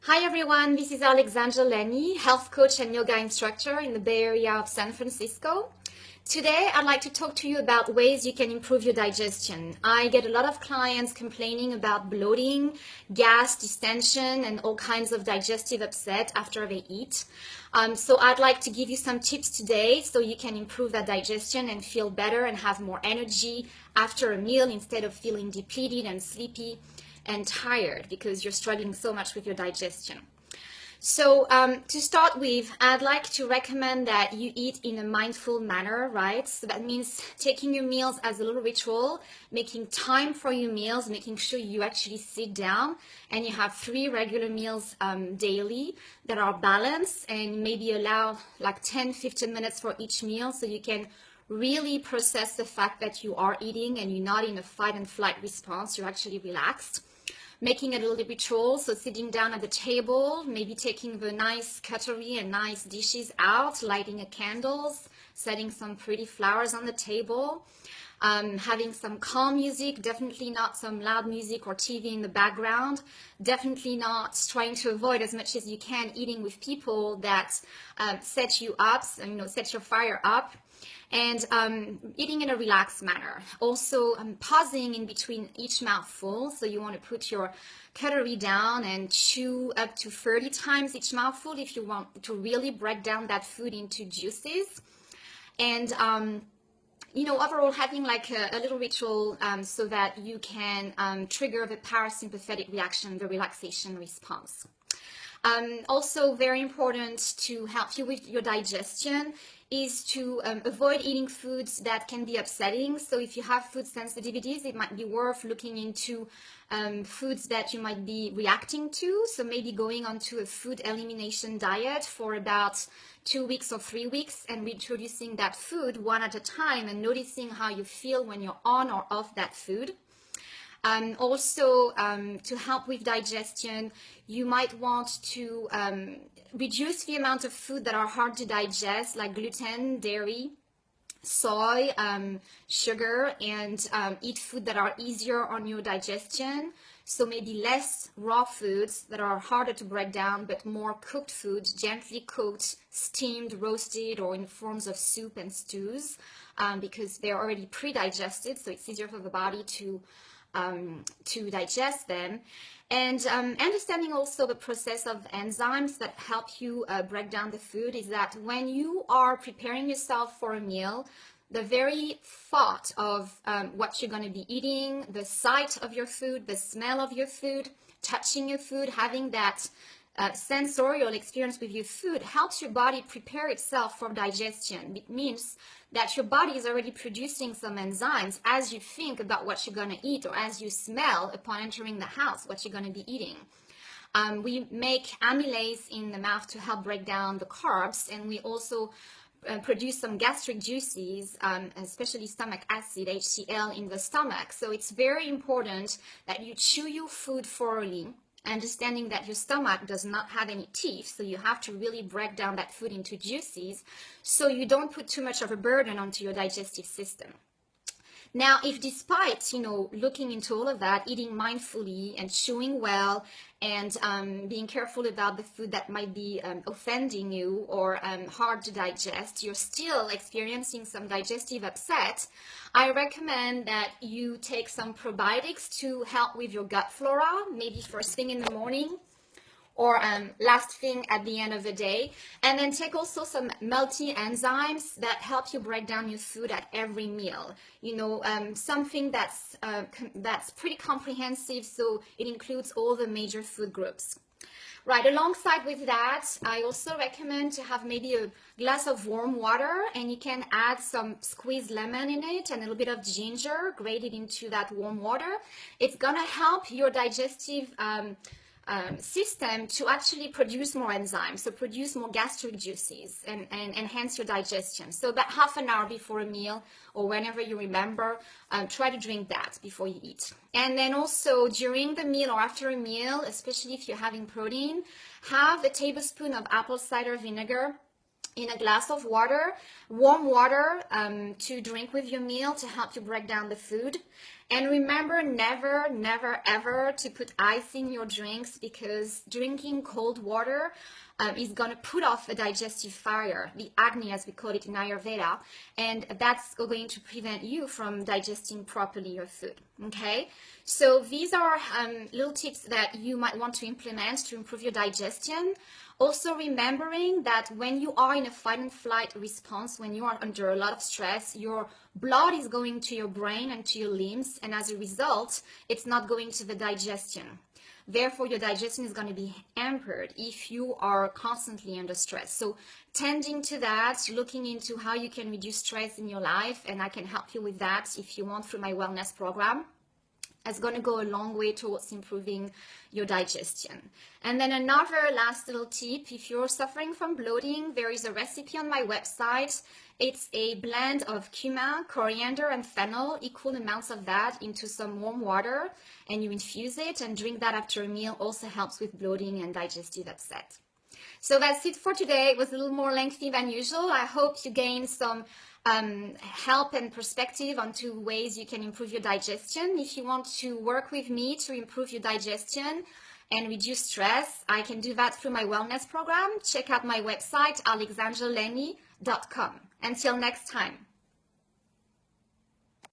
Hi everyone, this is Alexandra Gouteron, health coach and yoga instructor in the Bay Area of San Francisco. Today I'd like to talk to you about ways you can improve your digestion. I get a lot of clients complaining about bloating, gas, distension, and all kinds of digestive upset after they eat. So I'd like to give you some tips today so you can improve that digestion and feel better and have more energy after a meal instead of feeling depleted and sleepy and tired because you're struggling so much with your digestion. So to start with, I'd like to recommend that you eat in a mindful manner, right? So that means taking your meals as a little ritual, making time for your meals, making sure you actually sit down and you have 3 regular meals daily that are balanced, and maybe allow like 10-15 minutes for each meal so you can really process the fact that you are eating and you're not in a fight and flight response, you're actually relaxed. Making it a little ritual, so sitting down at the table, maybe taking the nice cutlery and nice dishes out, lighting a candles, setting some pretty flowers on the table, having some calm music, definitely not some loud music or TV in the background, definitely not trying to avoid as much as you can eating with people that set you up, set your fire up. And eating in a relaxed manner. Also pausing in between each mouthful. So you want to put your cutlery down and chew up to 30 times each mouthful if you want to really break down that food into juices. And overall having like a little ritual so that you can trigger the parasympathetic reaction, the relaxation response. Also very important to help you with your digestion is to avoid eating foods that can be upsetting. So if you have food sensitivities, it might be worth looking into foods that you might be reacting to. So maybe going onto a food elimination diet for about 2 weeks or 3 weeks and reintroducing that food one at a time and noticing how you feel when you're on or off that food. Also, to help with digestion, you might want to reduce the amount of food that are hard to digest, like gluten, dairy, soy, sugar, and eat food that are easier on your digestion. So maybe less raw foods that are harder to break down, but more cooked foods, gently cooked, steamed, roasted, or in forms of soup and stews, because they're already pre-digested, so it's easier for the body to digest them. And understanding also the process of enzymes that help you break down the food is that when you are preparing yourself for a meal, the very thought of what you're going to be eating, the sight of your food, the smell of your food, touching your food, having that sensorial experience with your food helps your body prepare itself for digestion. It means that your body is already producing some enzymes as you think about what you're going to eat, or as you smell upon entering the house what you're going to be eating. We make amylase in the mouth to help break down the carbs, and we also produce some gastric juices, especially stomach acid, HCl, in the stomach. So it's very important that you chew your food thoroughly, understanding that your stomach does not have any teeth, so you have to really break down that food into juices so you don't put too much of a burden onto your digestive system. Now, if despite, looking into all of that, eating mindfully and chewing well and being careful about the food that might be offending you or hard to digest, you're still experiencing some digestive upset, I recommend that you take some probiotics to help with your gut flora, maybe first thing in the morning, or last thing at the end of the day. And then take also some multi-enzymes that help you break down your food at every meal. Something that's pretty comprehensive, so it includes all the major food groups. Right, alongside with that, I also recommend to have maybe a glass of warm water, and you can add some squeezed lemon in it and a little bit of ginger grated into that warm water. It's gonna help your digestive system to actually produce more enzymes, so produce more gastric juices and enhance your digestion. So about half an hour before a meal or whenever you remember, try to drink that before you eat. And then also during the meal or after a meal, especially if you're having protein, have a tablespoon of apple cider vinegar in a glass of water, warm water, to drink with your meal to help you break down the food. And remember, never, never, ever to put ice in your drinks, because drinking cold water is going to put off a digestive fire, the Agni as we call it in Ayurveda, and that's going to prevent you from digesting properly your food, okay? So these are little tips that you might want to implement to improve your digestion. Also remembering that when you are in a fight and flight response, when you are under a lot of stress, your blood is going to your brain and to your limbs, and as a result, it's not going to the digestion. Therefore, your digestion is going to be hampered if you are constantly under stress. So tending to that, looking into how you can reduce stress in your life, and I can help you with that if you want through my wellness program, is going to go a long way towards improving your digestion. And then another last little tip, if you're suffering from bloating, there is a recipe on my website. It's a blend of cumin, coriander, and fennel, equal amounts of that into some warm water, and you infuse it and drink that after a meal. Also helps with bloating and digestive upset. So that's it for today. It was a little more lengthy than usual. I hope you gained some help and perspective on 2 ways you can improve your digestion. If you want to work with me to improve your digestion and reduce stress, I can do that through my wellness program. Check out my website, alexandraleny.com. Until next time.